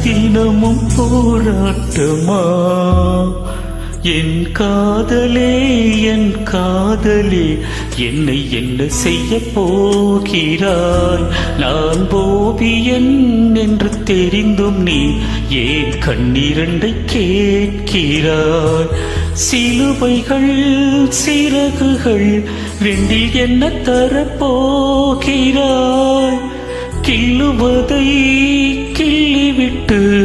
தினமும் போராட்டமா? என் காதலே என் காதலே, என்னை என்ன செய்ய போகிறாய்? நான் ஓவியன் என்று தெரிந்தும் நீ ஏன் கண்ணிரண்டை கேட்கிறாய்? சிலுவைகள் சிறகுகள் ரெண்டில் என்ன தரப்போகிறாய்? கிள்ளுவதை கிள்ளிவிட்டு